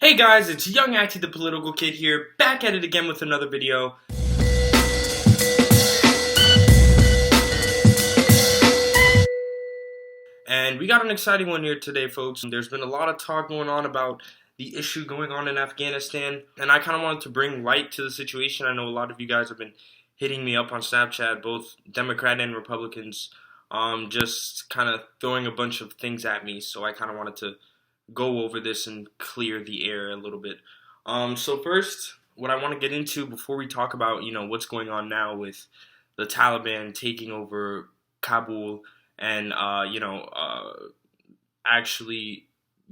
Hey guys, it's Young Acty the Political Kid here, back at it again with another video. And we got an exciting one here today, folks. There's been a lot of talk going on about the issue going on in Afghanistan, and I kind of wanted to bring light to the situation. I know a lot of you guys have been hitting me up on Snapchat, both Democrat and Republicans, just kind of throwing a bunch of things at me, so I kind of wanted to go over this and clear the air a little bit. So first, what I want to get into before we talk about, what's going on now with the Taliban taking over Kabul and, actually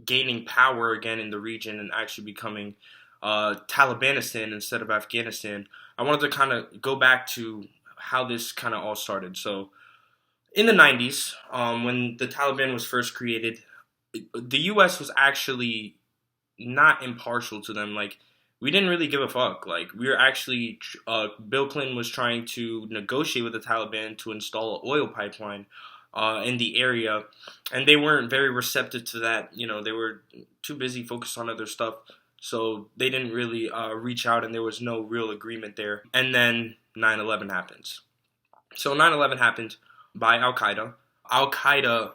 gaining power again in the region and actually becoming Talibanistan instead of Afghanistan. I wanted to kind of go back to how this kind of all started. So in the 90s, when the Taliban was first created, the U.S. was actually not impartial to them. Like, we didn't really give a fuck. Like, we were actually, Bill Clinton was trying to negotiate with the Taliban to install an oil pipeline in the area, and they weren't very receptive to that. They were too busy focused on other stuff, so they didn't really reach out, and there was no real agreement there. And then 9/11 happens. So 9/11 happened by Al-Qaeda. Al-Qaeda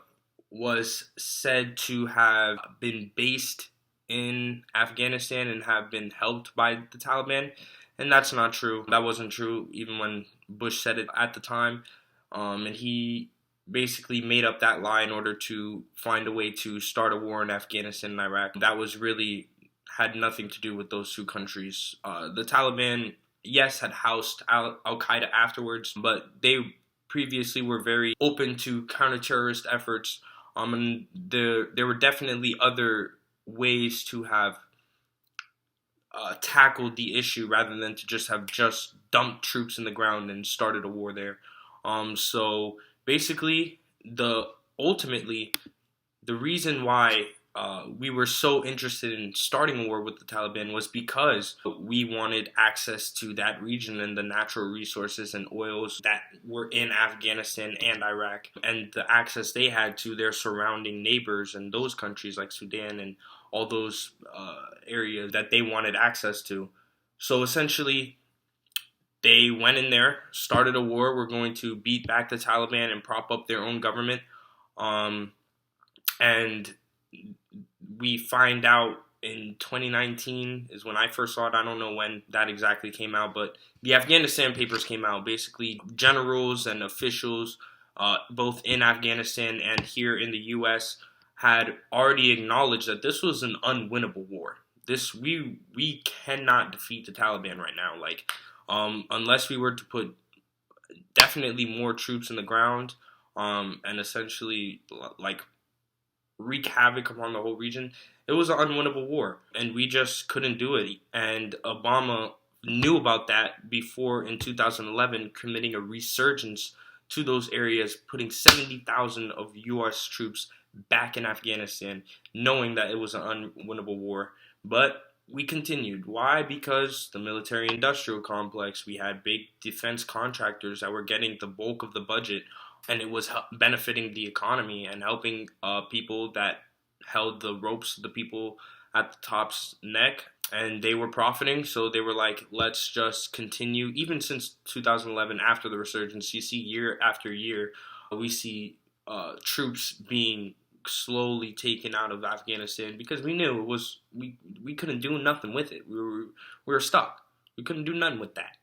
was said to have been based in Afghanistan and have been helped by the Taliban, and that's not true. That wasn't true even when Bush said it at the time, and he basically made up that lie in order to find a way to start a war in Afghanistan and Iraq. That was really had nothing to do with those two countries. The Taliban, yes, had housed Al-Qaeda afterwards, but they previously were very open to counter-terrorist efforts. And there were definitely other ways to have tackled the issue rather than to just have dumped troops in the ground and started a war there. So basically, ultimately, the reason why we were so interested in starting a war with the Taliban was because we wanted access to that region and the natural resources and oils that were in Afghanistan and Iraq, and the access they had to their surrounding neighbors and those countries like Sudan and all those areas that they wanted access to. So essentially, they went in there, started a war. We're going to beat back the Taliban and prop up their own government. And we find out in 2019 is when I first saw it. I don't know when that exactly came out, but the Afghanistan papers came out. Basically, generals and officials, both in Afghanistan and here in the U.S., had already acknowledged that this was an unwinnable war. We cannot defeat the Taliban right now. Like, unless we were to put definitely more troops in the ground, and essentially like wreak havoc upon the whole region, it was an unwinnable war, and we just couldn't do it. And Obama knew about that before, in 2011, committing a resurgence to those areas, putting 70,000 of U.S. troops back in Afghanistan, knowing that it was an unwinnable war. But we continued. Why? Because the military-industrial complex, we had big defense contractors that were getting the bulk of the budget, and it was benefiting the economy and helping people that held the ropes to the people at the top's neck, and they were profiting. So they were like, let's just continue. Even since 2011, after the resurgence, you see year after year, we see troops being slowly taken out of Afghanistan because we knew it was we couldn't do nothing with it. We were stuck. We couldn't do nothing with that.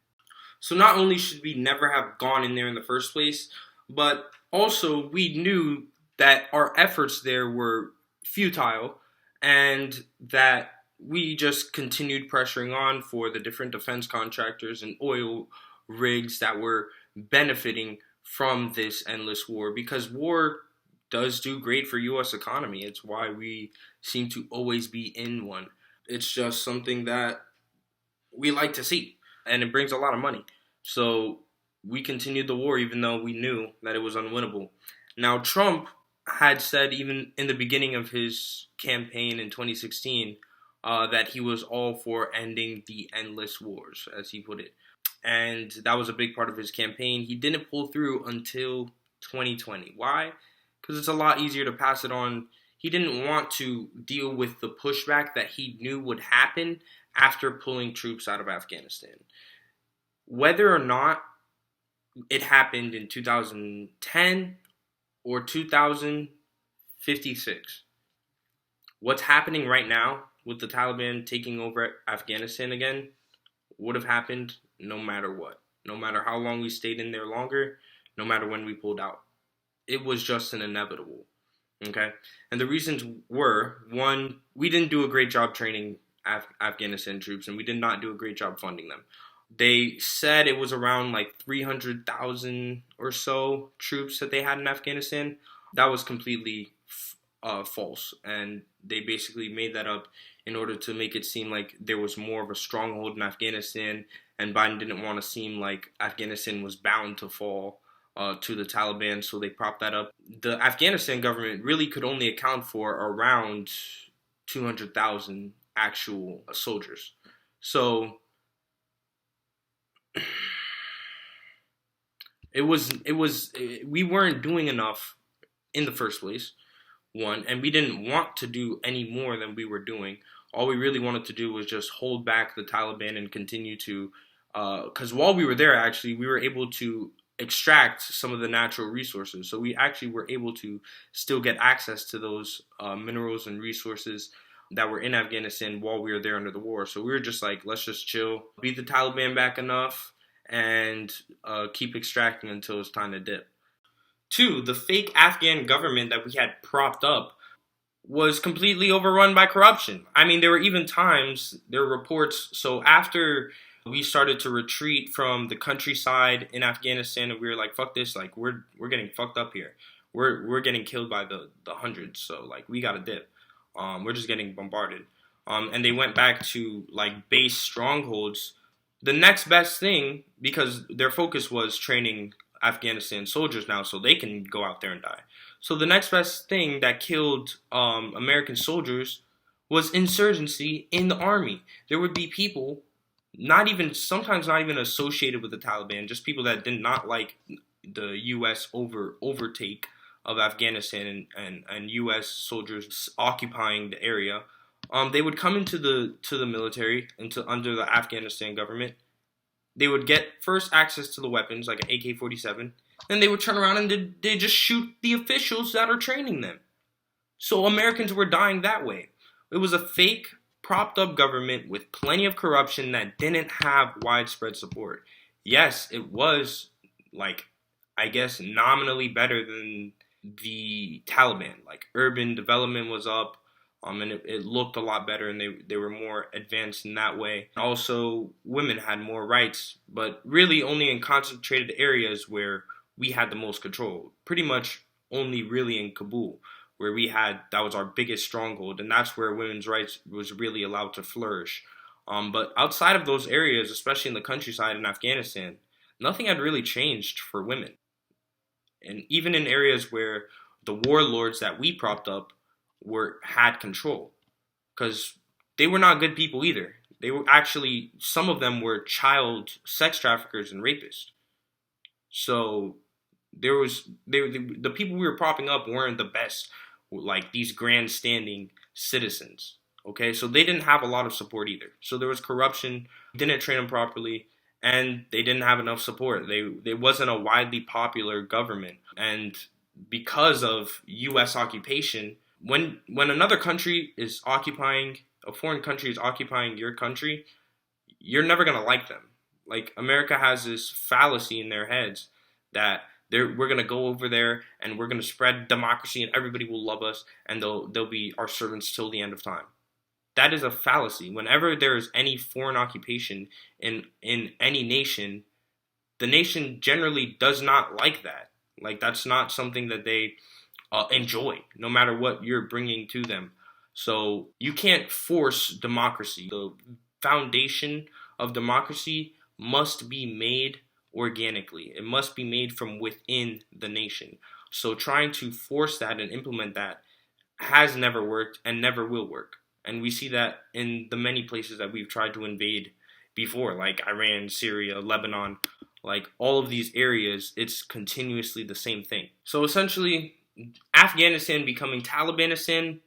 So not only should we never have gone in there in the first place, but also we knew that our efforts there were futile, and that we just continued pressuring on for the different defense contractors and oil rigs that were benefiting from this endless war, because war does do great for U.S. economy. It's why we seem to always be in one. It's just something that we like to see, and it brings a lot of money. So we continued the war even though we knew that it was unwinnable. Now, Trump had said even in the beginning of his campaign in 2016 that he was all for ending the endless wars, as he put it. And that was a big part of his campaign. He didn't pull through until 2020. Why? Because it's a lot easier to pass it on, He didn't want to deal with the pushback that he knew would happen after pulling troops out of Afghanistan. Whether or not it happened in 2010 or 2056, what's happening right now with the Taliban taking over Afghanistan again would have happened no matter what. No matter how long we stayed in there longer, no matter when we pulled out. It was just an inevitable. Okay? And the reasons were, one, we didn't do a great job training Afghanistan troops, and we did not do a great job funding them. They said it was around like 300,000 or so troops that they had in Afghanistan. That was completely false, and they basically made that up in order to make it seem like there was more of a stronghold in Afghanistan, and Biden didn't want to seem like Afghanistan was bound to fall to the Taliban, so they propped that up. The Afghanistan government really could only account for around 200,000 actual soldiers. So we weren't doing enough in the first place, one, and we didn't want to do any more than we were doing. All we really wanted to do was just hold back the Taliban and continue to, because while we were there, actually, we were able to extract some of the natural resources. So we actually were able to still get access to those minerals and resources that were in Afghanistan while we were there under the war. So we were just like, let's just chill, beat the Taliban back enough, and keep extracting until it's time to dip. Two, the fake Afghan government that we had propped up was completely overrun by corruption. I mean, there were even times, there were reports, so after we started to retreat from the countryside in Afghanistan, and we were like, fuck this, like, we're getting fucked up here. We're getting killed by the hundreds, so, like, we gotta dip. We're just getting bombarded. And they went back to, like, base strongholds. The next best thing, because their focus was training Afghanistan soldiers now so they can go out there and die. So the next best thing that killed American soldiers was insurgency in the army. There would be people, sometimes not even associated with the Taliban, just people that did not like the U.S. overtake of Afghanistan and U.S. soldiers occupying the area. They would come into the military, under the Afghanistan government. They would get first access to the weapons, like an AK-47. Then they would turn around and they just shoot the officials that are training them. So Americans were dying that way. It was a fake, propped up government with plenty of corruption that didn't have widespread support. Yes, it was, like, I guess, nominally better than the Taliban. Like, urban development was up. And it looked a lot better, and they were more advanced in that way. Also, women had more rights, but really only in concentrated areas where we had the most control. Pretty much only really in Kabul, where that was our biggest stronghold, and that's where women's rights was really allowed to flourish. But outside of those areas, especially in the countryside in Afghanistan, nothing had really changed for women. And even in areas where the warlords that we propped up had control, because they were not good people either. They were actually, some of them were child sex traffickers and rapists. So the people we were propping up weren't the best, like these grandstanding citizens. Okay, so they didn't have a lot of support either. So there was corruption, didn't train them properly, and they didn't have enough support. There wasn't a widely popular government, and because of U.S. occupation. When another country is occupying, a foreign country is occupying your country, you're never going to like them. Like, America has this fallacy in their heads that we're going to go over there and we're going to spread democracy and everybody will love us and they'll be our servants till the end of time. That is a fallacy. Whenever there is any foreign occupation in any nation, the nation generally does not like that. Like, that's not something that they enjoy, no matter what you're bringing to them. So you can't force democracy. The foundation of democracy must be made organically. It must be made from within the nation. So trying to force that and implement that has never worked and never will work. And we see that in the many places that we've tried to invade before, like Iran, Syria, Lebanon, like all of these areas, it's continuously the same thing. So essentially, Afghanistan becoming Talibanistan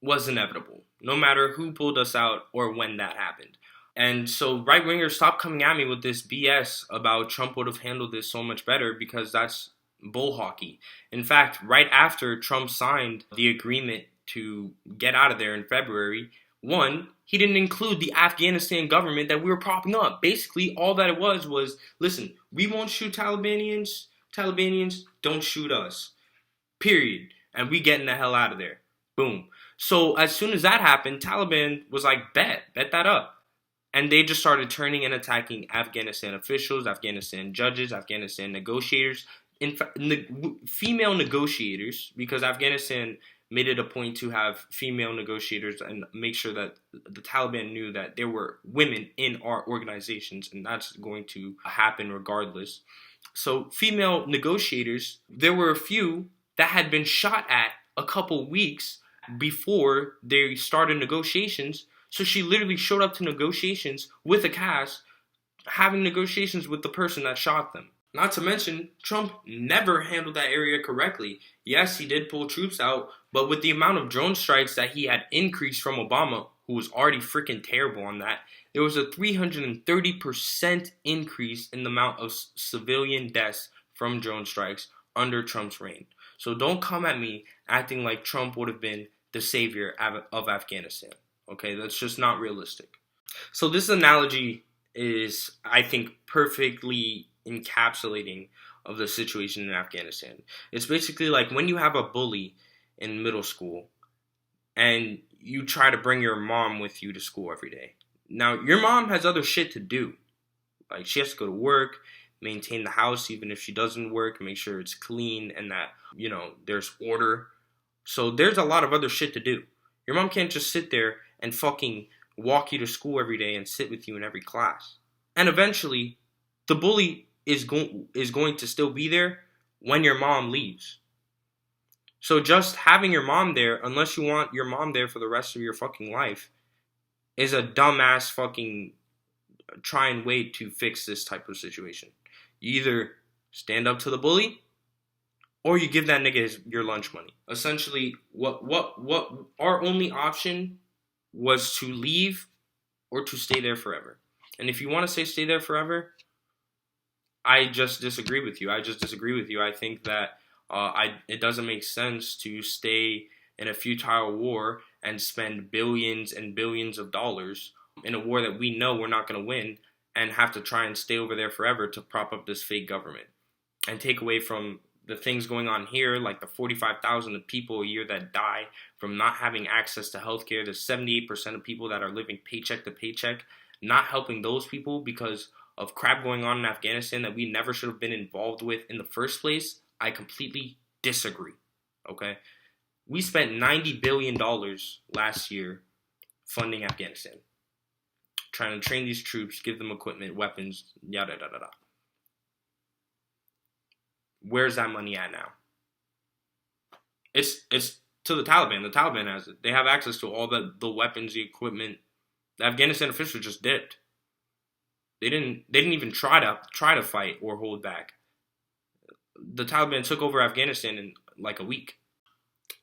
was inevitable, no matter who pulled us out or when that happened. And so right wingers, stop coming at me with this BS about Trump would have handled this so much better, because that's bull hockey. In fact, right after Trump signed the agreement to get out of there in February, one, he didn't include the Afghanistan government that we were propping up. Basically, all that it was, listen, we won't shoot Talibanians. Talibanians, don't shoot us. Period. And we getting the hell out of there. Boom. So as soon as that happened, Taliban was like, bet that up. And they just started turning and attacking Afghanistan officials, Afghanistan judges, Afghanistan negotiators, in fact, female negotiators, because Afghanistan made it a point to have female negotiators and make sure that the Taliban knew that there were women in our organizations, and that's going to happen regardless. So female negotiators, there were a few that had been shot at a couple weeks before they started negotiations. So she literally showed up to negotiations with a cast, having negotiations with the person that shot them. Not to mention, Trump never handled that area correctly. Yes, he did pull troops out, but with the amount of drone strikes that he had increased from Obama, who was already freaking terrible on that, there was a 330% increase in the amount of civilian deaths from drone strikes under Trump's reign. So don't come at me acting like Trump would have been the savior of Afghanistan. Okay, that's just not realistic. So this analogy is, I think, perfectly encapsulating of the situation in Afghanistan. It's basically like when you have a bully in middle school and you try to bring your mom with you to school every day. Now, your mom has other shit to do. Like, she has to go to work, maintain the house even if she doesn't work, make sure it's clean and that, there's order. So there's a lot of other shit to do. Your mom can't just sit there and fucking walk you to school every day and sit with you in every class. And eventually, the bully is going to still be there when your mom leaves. So just having your mom there, unless you want your mom there for the rest of your fucking life, is a dumbass fucking trying way to fix this type of situation. You either stand up to the bully, or you give that nigga your lunch money. Essentially, what our only option was to leave or to stay there forever. And if you want to say stay there forever, I just disagree with you. I think that it doesn't make sense to stay in a futile war and spend billions and billions of dollars in a war that we know we're not going to win, and have to try and stay over there forever to prop up this fake government and take away from the things going on here, like the 45,000 people a year that die from not having access to healthcare. There's 78% of people that are living paycheck to paycheck, not helping those people because of crap going on in Afghanistan that we never should have been involved with in the first place. I completely disagree. Okay? We spent $90 billion last year funding Afghanistan, trying to train these troops, give them equipment, weapons, yada, yada, yada. Where's that money at now? It's to the Taliban. The Taliban has it. They have access to all the weapons, the equipment. The Afghanistan officials just dipped. They didn't even try to fight or hold back. The Taliban took over Afghanistan in like a week.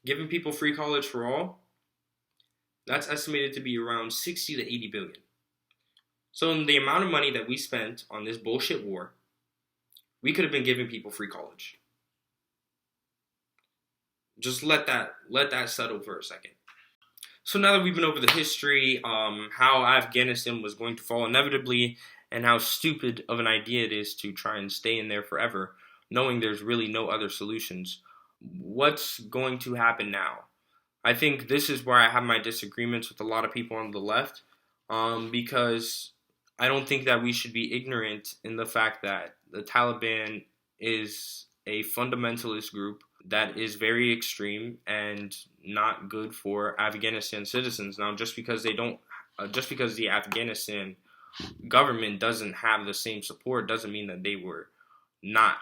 Giving people free college for all, that's estimated to be around 60 to 80 billion. So in the amount of money that we spent on this bullshit war, we could have been giving people free college. Just let that settle for a second. So now that we've been over the history, how Afghanistan was going to fall inevitably, and how stupid of an idea it is to try and stay in there forever, knowing there's really no other solutions, what's going to happen now? I think this is where I have my disagreements with a lot of people on the left, because I don't think that we should be ignorant in the fact that the Taliban is a fundamentalist group that is very extreme and not good for Afghanistan citizens. Now, just because the Afghanistan government doesn't have the same support doesn't mean that they were not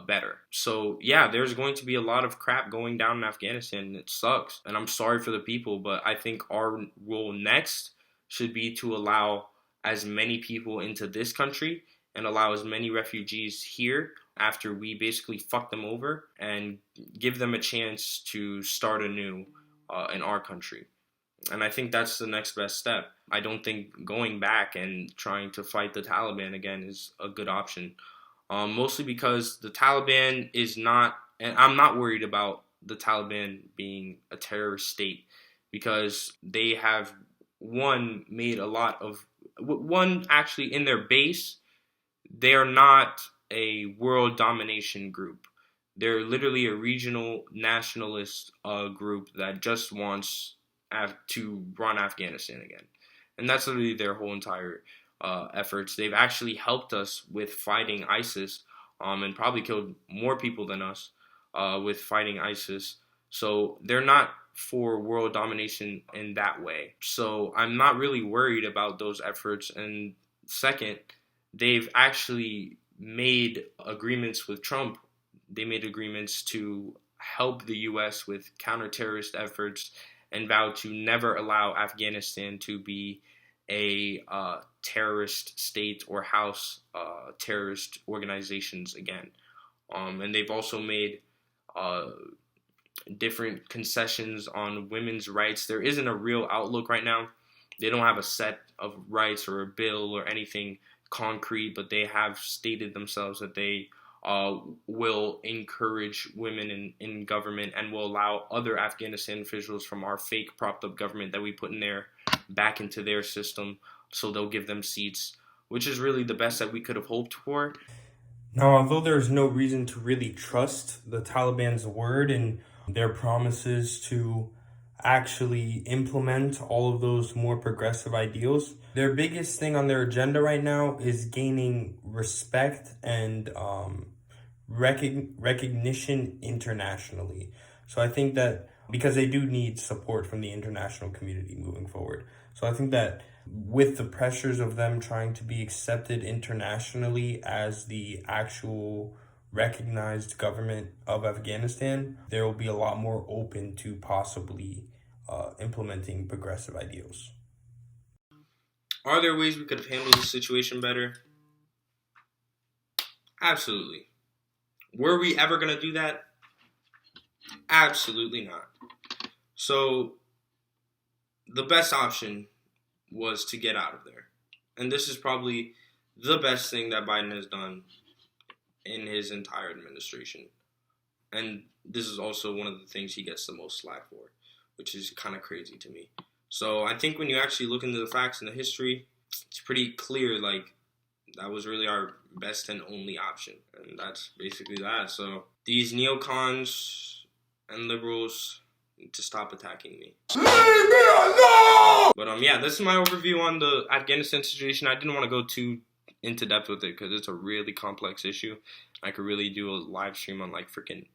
better. So yeah, there's going to be a lot of crap going down in Afghanistan. It sucks, and I'm sorry for the people, but I think our role next should be to allow as many people into this country and allow as many refugees here after we basically fuck them over and give them a chance to start anew in our country. And I think that's the next best step. I don't think going back and trying to fight the Taliban again is a good option. Mostly because the Taliban is not, and I'm not worried about the Taliban being a terrorist state, because they have, actually in their base, they are not a world domination group. They're literally a regional nationalist group that just wants to run Afghanistan again. And that's literally their whole entire efforts. They've actually helped us with fighting ISIS, and probably killed more people than us with fighting ISIS. So they're not for world domination in that way. So I'm not really worried about those efforts. And second, they've actually made agreements with Trump. They made agreements to help the U.S. with counter-terrorist efforts and vowed to never allow Afghanistan to be a terrorist state or house terrorist organizations again. And they've also made different concessions on women's rights. There isn't a real outlook right now. They don't have a set of rights or a bill or anything concrete, but they have stated themselves that they will encourage women in government and will allow other Afghanistan officials from our fake propped up government that we put in there back into their system, so they'll give them seats, which is really the best that we could have hoped for. Now, although there's no reason to really trust the Taliban's word and their promises to actually implement all of those more progressive ideals, their biggest thing on their agenda right now is gaining respect and recognition internationally. So I think that because they do need support from the international community moving forward. So I think that with the pressures of them trying to be accepted internationally as the actual recognized government of Afghanistan, there will be a lot more open to possibly implementing progressive ideals. Are there ways we could have handled the situation better? Absolutely. Were we ever going to do that? Absolutely not. So the best option was to get out of there. And this is probably the best thing that Biden has done in his entire administration. And this is also one of the things he gets the most slack for, which is kind of crazy to me. So I think when you actually look into the facts and the history, it's pretty clear, like, that was really our best and only option. And that's basically that. So these neocons and liberals need to stop attacking me. Leave me alone! But yeah, this is my overview on the Afghanistan situation. I didn't want to go too into depth with it because it's a really complex issue. I could really do a live stream on like freaking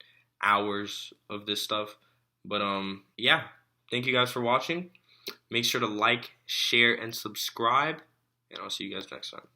hours of this stuff. But yeah, thank you guys for watching. Make sure to like, share, and subscribe. And I'll see you guys next time.